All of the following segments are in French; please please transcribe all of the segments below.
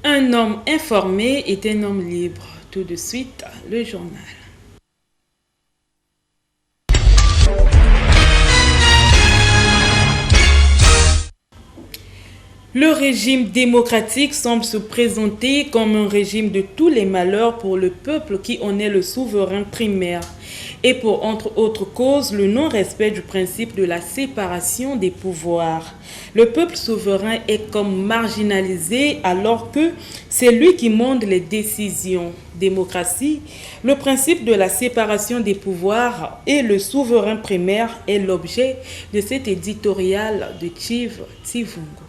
Un homme informé est un homme libre. Tout de suite, le journal. Le régime démocratique semble se présenter comme un régime de tous les malheurs pour le peuple qui en est le souverain primaire et pour entre autres causes le non-respect du principe de la séparation des pouvoirs. Le peuple souverain est comme marginalisé alors que c'est lui qui monte les décisions. Démocratie, le principe de la séparation des pouvoirs et le souverain primaire est l'objet de cet éditorial de Chiv Tsivungo.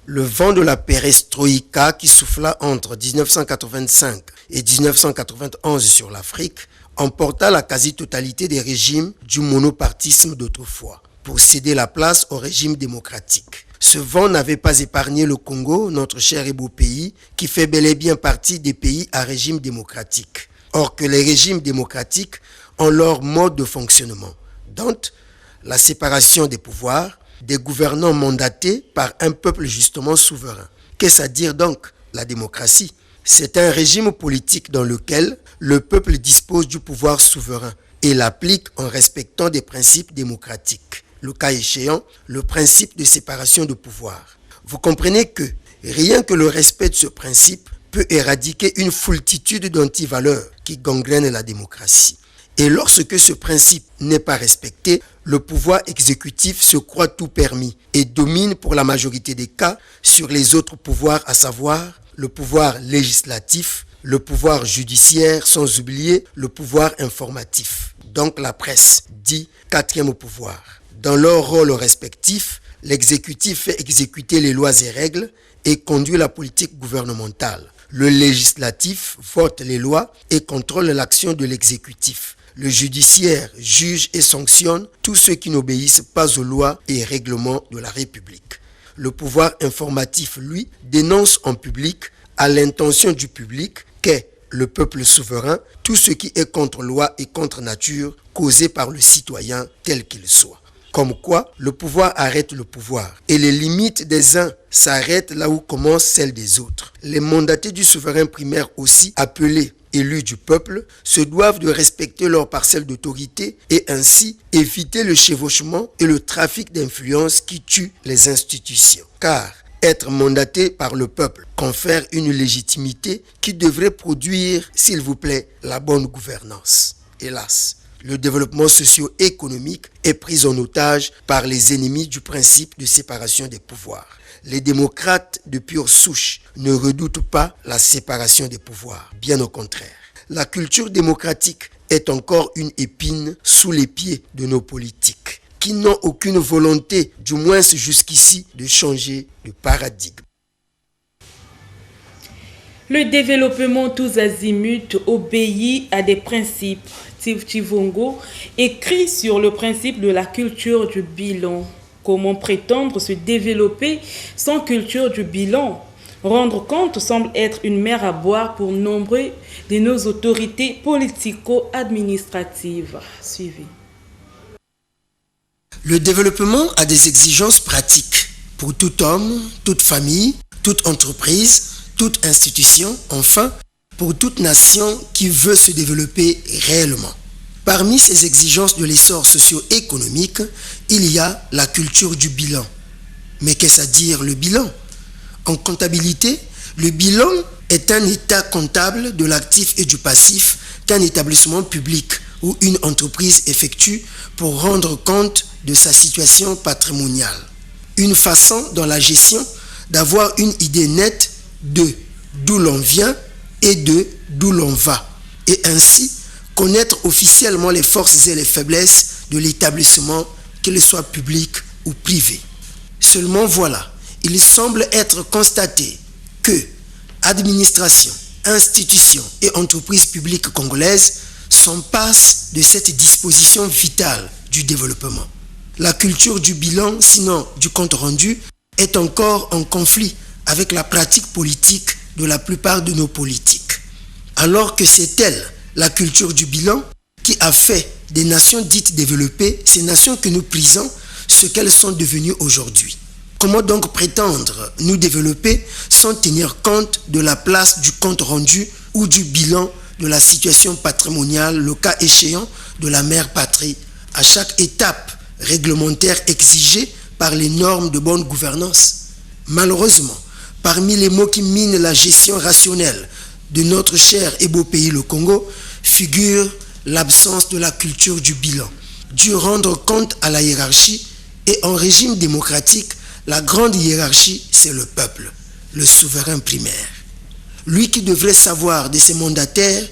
Le vent de la perestroïka qui souffla entre 1985 et 1991 sur l'Afrique emporta la quasi-totalité des régimes du monopartisme d'autrefois pour céder la place au régime démocratique. Ce vent n'avait pas épargné le Congo, notre cher et beau pays, qui fait bel et bien partie des pays à régime démocratique. Or que les régimes démocratiques ont leur mode de fonctionnement, dont la séparation des pouvoirs, des gouvernants mandatés par un peuple justement souverain. Qu'est-ce à dire donc la démocratie? C'est un régime politique dans lequel le peuple dispose du pouvoir souverain et l'applique en respectant des principes démocratiques. Le cas échéant, le principe de séparation de pouvoir. Vous comprenez que rien que le respect de ce principe peut éradiquer une foultitude d'antivaleurs qui gangrènent la démocratie. Et lorsque ce principe n'est pas respecté, le pouvoir exécutif se croit tout permis et domine pour la majorité des cas sur les autres pouvoirs, à savoir le pouvoir législatif, le pouvoir judiciaire, sans oublier le pouvoir informatif. Donc la presse, dit quatrième pouvoir. Dans leur rôle respectif, l'exécutif fait exécuter les lois et règles et conduit la politique gouvernementale. Le législatif vote les lois et contrôle l'action de l'exécutif. Le judiciaire juge et sanctionne tous ceux qui n'obéissent pas aux lois et règlements de la République. Le pouvoir informatif, lui, dénonce en public, à l'intention du public, qu'est le peuple souverain, tout ce qui est contre loi et contre nature, causé par le citoyen tel qu'il soit. Comme quoi, le pouvoir arrête le pouvoir et les limites des uns s'arrêtent là où commencent celles des autres. Les mandatés du souverain primaire aussi, appelés élus du peuple, se doivent de respecter leur parcelle d'autorité et ainsi éviter le chevauchement et le trafic d'influence qui tue les institutions. Car être mandaté par le peuple confère une légitimité qui devrait produire, s'il vous plaît, la bonne gouvernance. Hélas, le développement socio-économique est pris en otage par les ennemis du principe de séparation des pouvoirs. Les démocrates de pure souche ne redoutent pas la séparation des pouvoirs, bien au contraire. La culture démocratique est encore une épine sous les pieds de nos politiques, qui n'ont aucune volonté, du moins jusqu'ici, de changer de paradigme. Le développement tous azimuts obéit à des principes. Tsivungo écrit sur le principe de la culture du bilan. Comment prétendre se développer sans culture du bilan? Rendre compte semble être une mer à boire pour nombre de nos autorités politico-administratives. Suivez. Le développement a des exigences pratiques pour tout homme, toute famille, toute entreprise, toute institution, enfin, pour toute nation qui veut se développer réellement. Parmi ces exigences de l'essor socio-économique, il y a la culture du bilan. Mais qu'est-ce à dire le bilan? En comptabilité, le bilan est un état comptable de l'actif et du passif qu'un établissement public ou une entreprise effectue pour rendre compte de sa situation patrimoniale. Une façon dans la gestion d'avoir une idée nette de d'où l'on vient et de d'où l'on va, et ainsi connaître officiellement les forces et les faiblesses de l'établissement, qu'il soit public ou privé. Seulement voilà, il semble être constaté que administration, institutions et entreprises publiques congolaises s'en passent de cette disposition vitale du développement. La culture du bilan, sinon du compte rendu, est encore en conflit avec la pratique politique de la plupart de nos politiques. Alors que c'est elle, la culture du bilan, qui a fait des nations dites développées, ces nations que nous prisons, ce qu'elles sont devenues aujourd'hui. Comment donc prétendre nous développer sans tenir compte de la place du compte rendu ou du bilan de la situation patrimoniale, le cas échéant de la mère patrie, à chaque étape réglementaire exigée par les normes de bonne gouvernance? Malheureusement, parmi les mots qui minent la gestion rationnelle de notre cher et beau pays, le Congo, figure l'absence de la culture du bilan. Dû rendre compte à la hiérarchie, et en régime démocratique, la grande hiérarchie, c'est le peuple, le souverain primaire. Lui qui devrait savoir de ses mandataires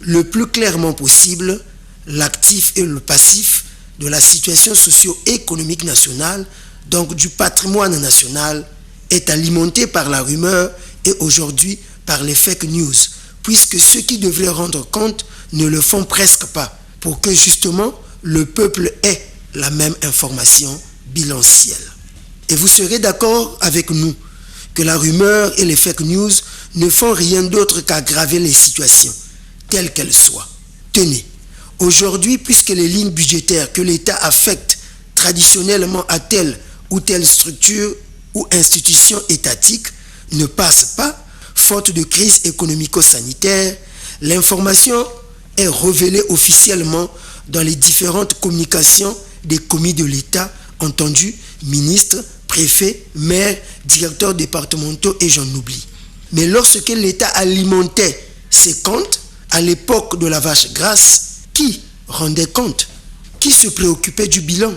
le plus clairement possible l'actif et le passif de la situation socio-économique nationale, donc du patrimoine national, est alimenté par la rumeur et aujourd'hui par les fake news, puisque ceux qui devraient rendre compte ne le font presque pas, pour que justement le peuple ait la même information bilancielle. Et vous serez d'accord avec nous que la rumeur et les fake news ne font rien d'autre qu'aggraver les situations, telles qu'elles soient. Tenez, aujourd'hui, puisque les lignes budgétaires que l'État affecte traditionnellement à telle ou telle structure ou institution étatique ne passent pas, faute de crise économico-sanitaire, l'information est révélée officiellement dans les différentes communications des commis de l'État, entendus ministres, préfets, maires, directeurs départementaux et j'en oublie. Mais lorsque l'État alimentait ses comptes, à l'époque de la vache grasse, qui rendait compte? Qui se préoccupait du bilan?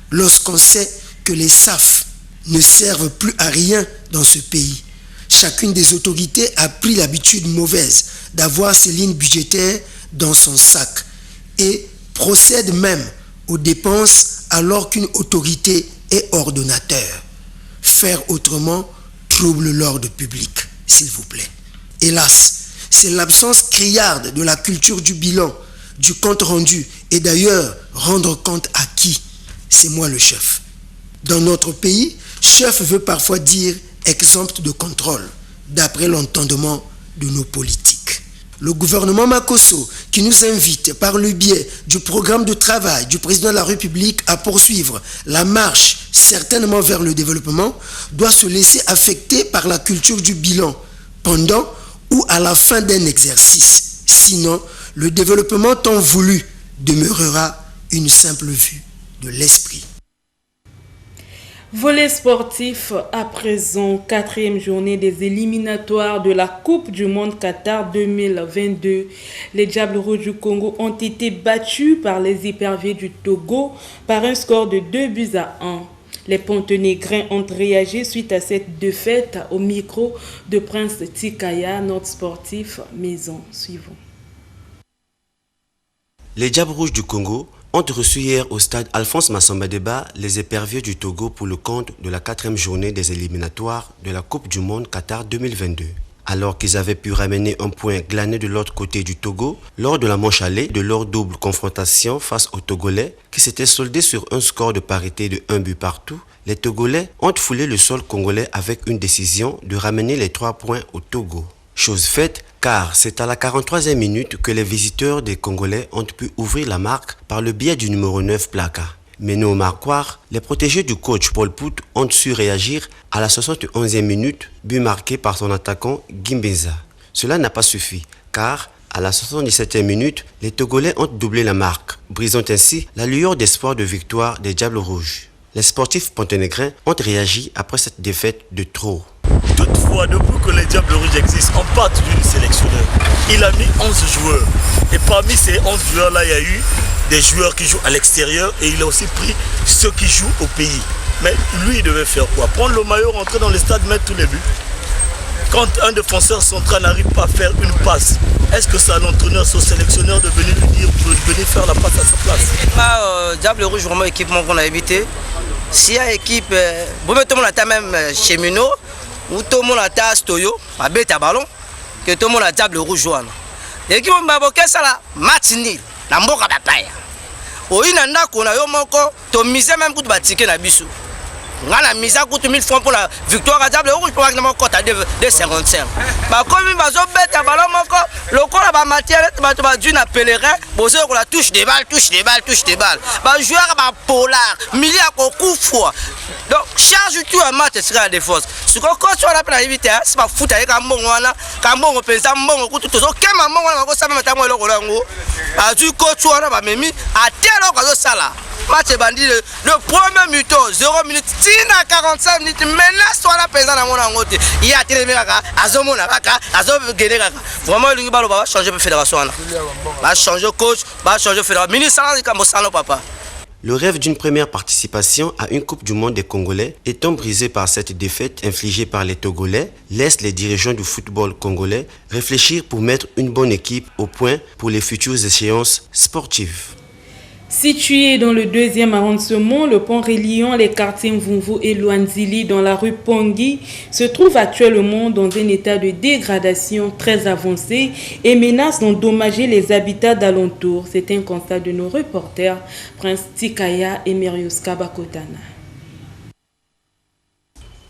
Lorsqu'on sait que les SAF ne servent plus à rien dans ce pays, chacune des autorités a pris l'habitude mauvaise d'avoir ses lignes budgétaires dans son sac et procède même aux dépenses alors qu'une autorité est ordonnateur. Faire autrement trouble l'ordre public, s'il vous plaît. Hélas, c'est l'absence criarde de la culture du bilan, du compte rendu et d'ailleurs rendre compte à qui? C'est moi le chef. Dans notre pays, chef veut parfois dire exempt de contrôle, d'après l'entendement de nos politiques. Le gouvernement Makosso, qui nous invite par le biais du programme de travail du président de la République à poursuivre la marche certainement vers le développement, doit se laisser affecter par la culture du bilan pendant ou à la fin d'un exercice. Sinon, le développement tant voulu demeurera une simple vue de l'esprit. Volet sportif, à présent, 4e journée des éliminatoires de la Coupe du Monde Qatar 2022. Les Diables Rouges du Congo ont été battus par les Éperviers du Togo par un score de 2-1. Les Pontenégrins ont réagi suite à cette défaite au micro de Prince Tikaya, notre sportif maison. Suivons. Les Diables Rouges du Congo ont reçu hier au stade Alphonse Massamba-Débat les Éperviers du Togo pour le compte de la 4e journée des éliminatoires de la Coupe du Monde Qatar 2022. Alors qu'ils avaient pu ramener un point glané de l'autre côté du Togo lors de la manche aller de leur double confrontation face aux Togolais qui s'était soldé sur un score de parité de 1 but partout, les Togolais ont foulé le sol congolais avec une décision de ramener les 3 points au Togo. Chose faite, car c'est à la 43e minute que les visiteurs des Congolais ont pu ouvrir la marque par le biais du numéro 9 Plaka. Mais au marquoir, les protégés du coach Paul Pout ont su réagir à la 71e minute, but marqué par son attaquant Gimbeza. Cela n'a pas suffi, car à la 77e minute, les Togolais ont doublé la marque, brisant ainsi la lueur d'espoir de victoire des Diables Rouges. Les sportifs ponténégrins ont réagi après cette défaite de trop. Toutefois, depuis que les Diables Rouges existent, on part du sélectionneur. Il a mis 11 joueurs. Et parmi ces 11 joueurs-là, il y a eu des joueurs qui jouent à l'extérieur et il a aussi pris ceux qui jouent au pays. Mais lui, il devait faire quoi? Prendre le maillot, rentrer dans le stade, mettre tous les buts. Quand un défenseur central n'arrive pas à faire une passe, est-ce que c'est à l'entraîneur, c'est au sélectionneur de venir lui dire, de venir faire la passe à sa place? Diable Rouge, vraiment équipement qu'on a évité. S'il y a équipe, vous mettez mon attaque même cheminot, ou tout le monde a stoyo, à bête à ballon, que tout le monde a Diable Rouge joue. L'équipe m'a boqué ça là, match nul, la mboka bapaya. Au inanda qu'on a eu mon corps, tu misé même pour te bâtir na bisu. ngana misa kutu 1000 francs pour la victoire à Diable Rouge pour que mon compte à 2,55. Bah comme il va zo bête ballon moko lokola ba matière ba dû na pèlerin bozo ko la touche des balles. Bah joueur ba polar milia ko kufwa. Donc charge tout un match sera la défense. Ce qu'on coach on a pas éviter c'est pas foot avec un bon wana kambongo pesa mbongo kutu tozo kema mbongo wana ko sama matango lokolo ngo. A du coach on a ba memi a telo ko zo sala. Match bandit le premier mi-temps 0 minutes tina 45 minutes maintenant soit la pesant dans mon angote il y a télé kaka azomona kaka azogene kaka vraiment lingi balo va changer fédération là va changer coach va changer fédération ministre comme ça papa. Le rêve d'une première participation à une Coupe du Monde des Congolais étant brisé par cette défaite infligée par les Togolais, laisse les dirigeants du football congolais réfléchir pour mettre une bonne équipe au point pour les futures échéances sportives. Situé dans le 2e arrondissement, le pont reliant les quartiers Mvumvu et Luanzili dans la rue Pongui se trouve actuellement dans un état de dégradation très avancé et menace d'endommager les habitats d'alentour. C'est un constat de nos reporters Prince Tikaya et Merius Kabakotana.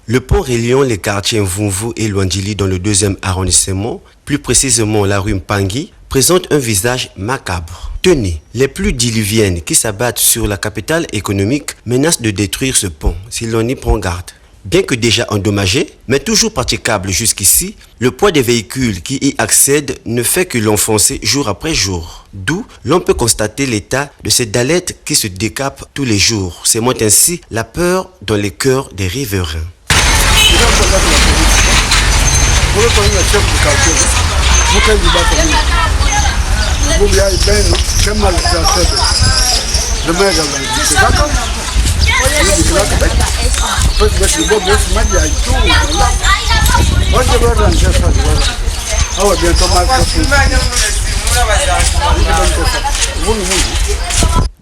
Le pont reliant les quartiers Mvumvu et Luanzili dans le 2e arrondissement, plus précisément la rue Mpangui, présente un visage macabre. Tenez, les pluies diluviennes qui s'abattent sur la capitale économique menacent de détruire ce pont si l'on y prend garde. Bien que déjà endommagé, mais toujours praticable jusqu'ici, le poids des véhicules qui y accèdent ne fait que l'enfoncer jour après jour. D'où l'on peut constater l'état de ces dallettes qui se décapent tous les jours, sémant ainsi la peur dans les cœurs des riverains.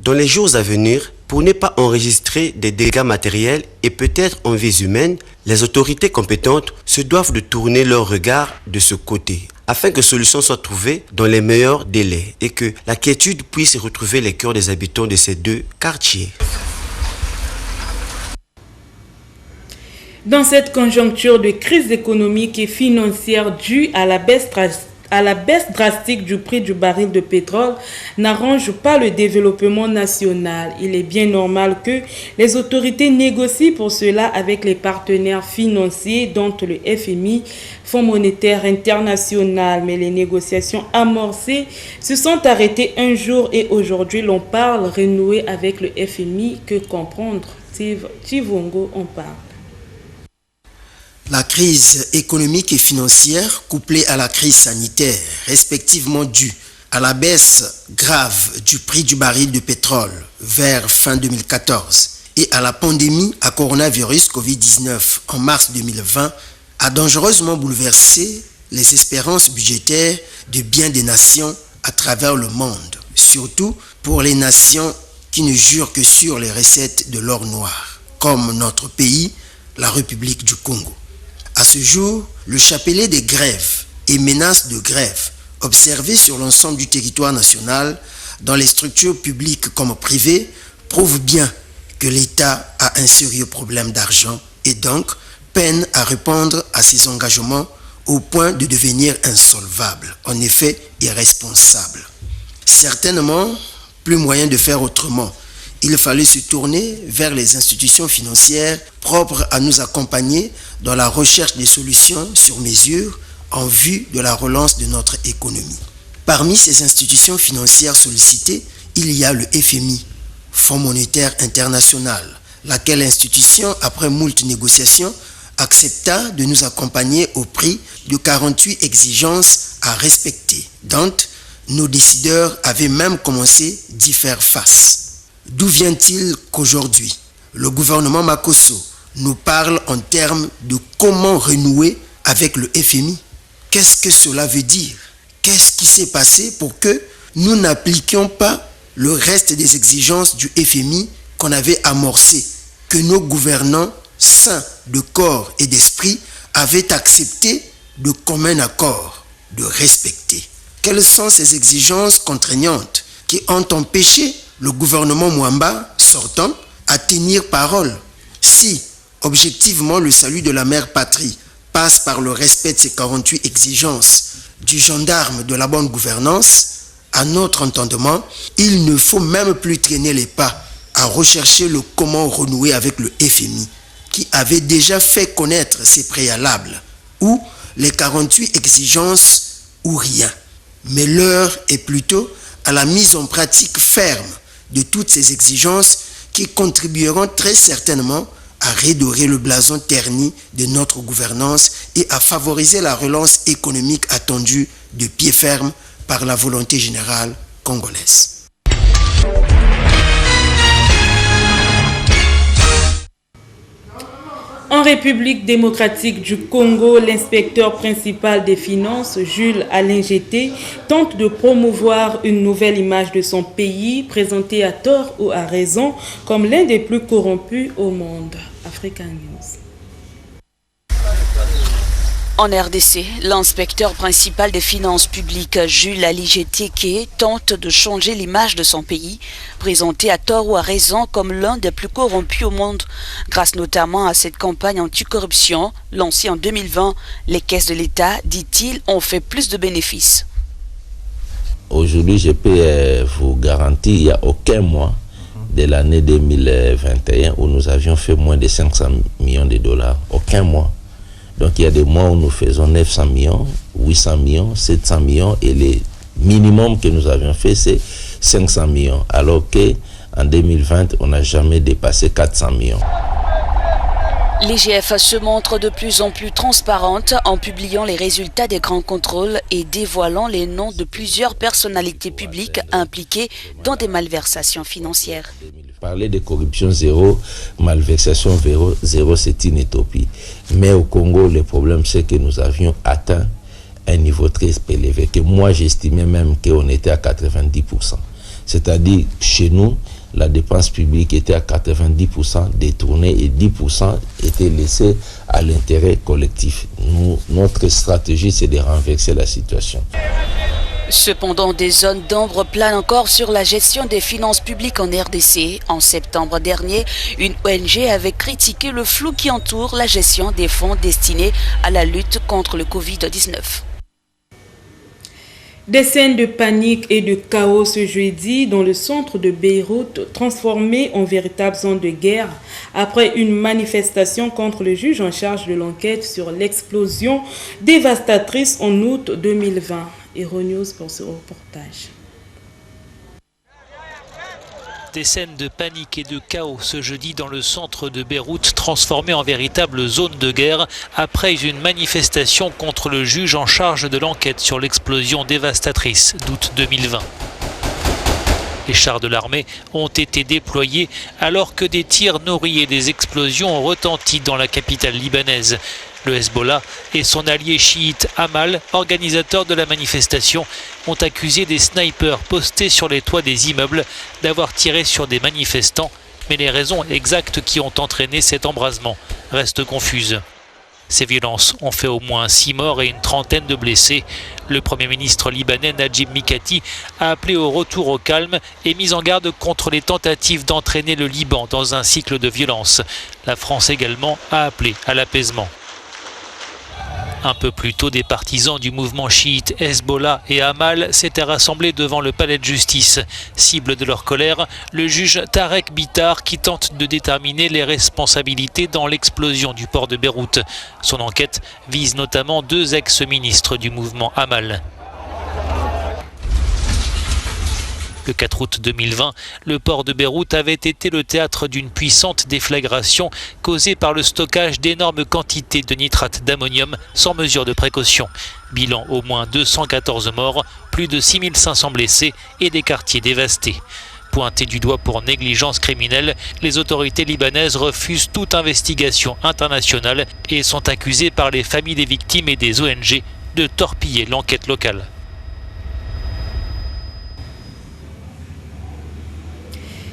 Dans les jours à venir, pour ne pas enregistrer des dégâts matériels et peut-être en vies humaines, les autorités compétentes se doivent de tourner leur regard de ce côté, afin que solutions soient trouvées dans les meilleurs délais et que la quiétude puisse retrouver les cœurs des habitants de ces deux quartiers. Dans cette conjoncture de crise économique et financière due à la baisse drastique du prix du baril de pétrole n'arrange pas le développement national. Il est bien normal que les autorités négocient pour cela avec les partenaires financiers dont le FMI, Fonds monétaire international. Mais les négociations amorcées se sont arrêtées un jour et aujourd'hui l'on parle renouer avec le FMI. Que comprendre? Tivongo en parle. La crise économique et financière, couplée à la crise sanitaire, respectivement due à la baisse grave du prix du baril de pétrole vers fin 2014 et à la pandémie à coronavirus Covid-19 en mars 2020, a dangereusement bouleversé les espérances budgétaires de bien des nations à travers le monde, surtout pour les nations qui ne jurent que sur les recettes de l'or noir, comme notre pays, la République du Congo. À ce jour, le chapelet des grèves et menaces de grève observées sur l'ensemble du territoire national, dans les structures publiques comme privées, prouve bien que l'État a un sérieux problème d'argent et donc peine à répondre à ses engagements au point de devenir insolvable, en effet irresponsable. Certainement, plus moyen de faire autrement. Il fallait se tourner vers les institutions financières propres à nous accompagner dans la recherche des solutions sur mesure en vue de la relance de notre économie. Parmi ces institutions financières sollicitées, il y a le FMI, Fonds monétaire international, laquelle institution, après moult négociations, accepta de nous accompagner au prix de 48 exigences à respecter, dont nos décideurs avaient même commencé d'y faire face. D'où vient-il qu'aujourd'hui, le gouvernement Makosso nous parle en termes de comment renouer avec le FMI? Qu'est-ce que cela veut dire? Qu'est-ce qui s'est passé pour que nous n'appliquions pas le reste des exigences du FMI qu'on avait amorcé, que nos gouvernants sains de corps et d'esprit avaient accepté de commun accord de respecter? Quelles sont ces exigences contraignantes qui ont empêché le gouvernement Mwamba sortant à tenir parole? Si Objectivement, le salut de la mère patrie passe par le respect de ces 48 exigences du gendarme de la bonne gouvernance. À notre entendement, il ne faut même plus traîner les pas à rechercher le comment renouer avec le FMI, qui avait déjà fait connaître ses préalables, ou les 48 exigences ou rien. Mais l'heure est plutôt à la mise en pratique ferme de toutes ces exigences qui contribueront très certainement à redorer le blason terni de notre gouvernance et à favoriser la relance économique attendue de pied ferme par la volonté générale congolaise. En République démocratique du Congo, l'inspecteur principal des finances, Jules Alingete, tente de promouvoir une nouvelle image de son pays, présentée à tort ou à raison comme l'un des plus corrompus au monde. Africa News. En RDC, l'inspecteur principal des finances publiques, Jules Alingete, tente de changer l'image de son pays, présenté à tort ou à raison comme l'un des plus corrompus au monde. Grâce notamment à cette campagne anticorruption lancée en 2020, les caisses de l'État, dit-il, ont fait plus de bénéfices. Aujourd'hui, je peux vous garantir, il n'y a aucun mois de l'année 2021 où nous avions fait moins de 500 millions de dollars. Aucun mois. Donc il y a des mois où nous faisons 900 millions, 800 millions, 700 millions et le minimum que nous avions fait c'est 500 millions. Alors qu'en 2020, on n'a jamais dépassé 400 millions. L'IGF se montre de plus en plus transparente en publiant les résultats des grands contrôles et dévoilant les noms de plusieurs personnalités publiques impliquées dans des malversations financières. Parler de corruption zéro, malversation zéro, c'est une utopie. Mais au Congo, le problème, c'est que nous avions atteint un niveau très élevé, que moi, j'estimais même qu'on était à 90%. C'est-à-dire, chez nous, la dépense publique était à 90% détournée et 10% était laissée à l'intérêt collectif. Notre stratégie, c'est de renverser la situation. Cependant, des zones d'ombre planent encore sur la gestion des finances publiques en RDC. En septembre dernier, une ONG avait critiqué le flou qui entoure la gestion des fonds destinés à la lutte contre le Covid-19. Des scènes de panique et de chaos ce jeudi dans le centre de Beyrouth, transformé en véritable zone de guerre après une manifestation contre le juge en charge de l'enquête sur l'explosion dévastatrice en août 2020. Euronews pour ce reportage. Des scènes de panique et de chaos ce jeudi dans le centre de Beyrouth, transformé en véritable zone de guerre après une manifestation contre le juge en charge de l'enquête sur l'explosion dévastatrice d'août 2020. Les chars de l'armée ont été déployés alors que des tirs nourris et des explosions ont retenti dans la capitale libanaise. Le Hezbollah et son allié chiite Amal, organisateur de la manifestation, ont accusé des snipers postés sur les toits des immeubles d'avoir tiré sur des manifestants, mais les raisons exactes qui ont entraîné cet embrasement restent confuses. Ces violences ont fait au moins 6 morts et une trentaine de blessés. Le Premier ministre libanais Najib Mikati a appelé au retour au calme et mis en garde contre les tentatives d'entraîner le Liban dans un cycle de violence. La France également a appelé à l'apaisement. Un peu plus tôt, des partisans du mouvement chiite Hezbollah et Amal s'étaient rassemblés devant le palais de justice. Cible de leur colère, le juge Tarek Bitar qui tente de déterminer les responsabilités dans l'explosion du port de Beyrouth. Son enquête vise notamment 2 ex-ministres du mouvement Amal. Le 4 août 2020, le port de Beyrouth avait été le théâtre d'une puissante déflagration causée par le stockage d'énormes quantités de nitrate d'ammonium sans mesure de précaution. Bilan au moins 214 morts, plus de 6500 blessés et des quartiers dévastés. Pointés du doigt pour négligence criminelle, les autorités libanaises refusent toute investigation internationale et sont accusées par les familles des victimes et des ONG de torpiller l'enquête locale.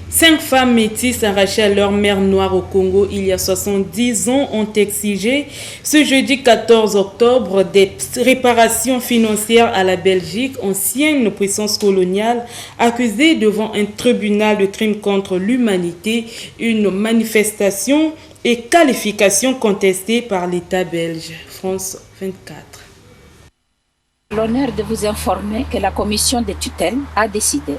5 femmes métisses arrachées à leur mère noire au Congo il y a 70 ans ont exigé ce jeudi 14 octobre des réparations financières à la Belgique, ancienne puissance coloniale, accusée devant un tribunal de crimes contre l'humanité. Une manifestation et qualification contestée par l'État belge. France 24. L'honneur de vous informer que la commission de tutelle a décidé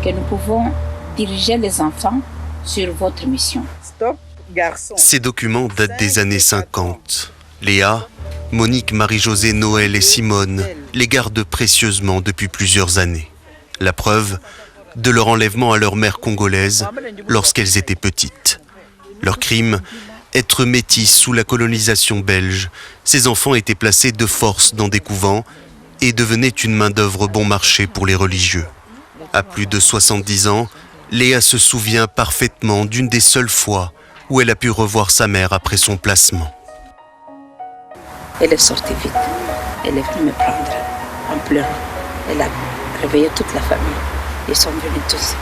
que nous pouvons diriger les enfants sur votre mission. Ces documents datent des années 50. Léa, Monique, Marie-Josée, Noël et Simone les gardent précieusement depuis plusieurs années. La preuve de leur enlèvement à leur mère congolaise lorsqu'elles étaient petites. Leur crime, être métis sous la colonisation belge. Ces enfants étaient placés de force dans des couvents et devenaient une main-d'œuvre bon marché pour les religieux. À plus de 70 ans, Léa se souvient parfaitement d'une des seules fois où elle a pu revoir sa mère après son placement. Elle est sortie vite. Elle est venue me prendre en pleurant. Elle a réveillé toute la famille. Ils sont venus tous.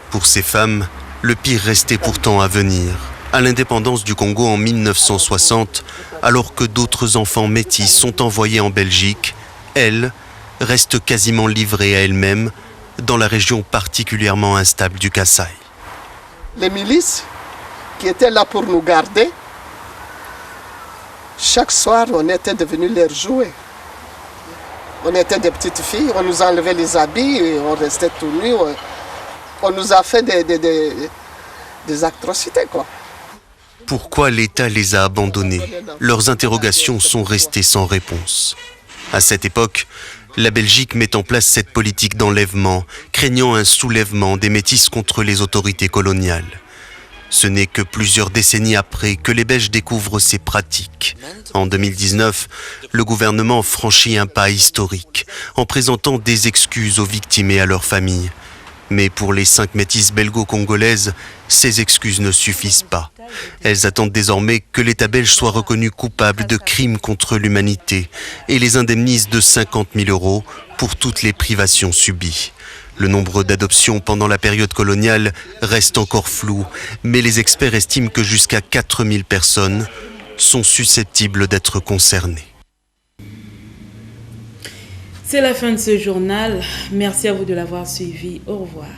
Pour ces femmes, le pire restait pourtant à venir. À l'indépendance du Congo en 1960, alors que d'autres enfants métis sont envoyés en Belgique, elle reste quasiment livrée à elle-même dans la région particulièrement instable du Kasaï. Les milices qui étaient là pour nous garder, chaque soir on était devenus leurs jouets. On était des petites filles, on nous enlevait les habits, et on restait tout nus. On nous a fait des atrocités, quoi. Pourquoi l'État les a abandonnés? Leurs interrogations sont restées sans réponse. À cette époque, la Belgique met en place cette politique d'enlèvement, craignant un soulèvement des métis contre les autorités coloniales. Ce n'est que plusieurs décennies après que les Belges découvrent ces pratiques. En 2019, le gouvernement franchit un pas historique en présentant des excuses aux victimes et à leurs familles. Mais pour les 5 métisses belgo-congolaises, ces excuses ne suffisent pas. Elles attendent désormais que l'État belge soit reconnu coupable de crimes contre l'humanité et les indemnise de 50 000 € pour toutes les privations subies. Le nombre d'adoptions pendant la période coloniale reste encore flou, mais les experts estiment que jusqu'à 4 000 personnes sont susceptibles d'être concernées. C'est la fin de ce journal. Merci à vous de l'avoir suivi. Au revoir.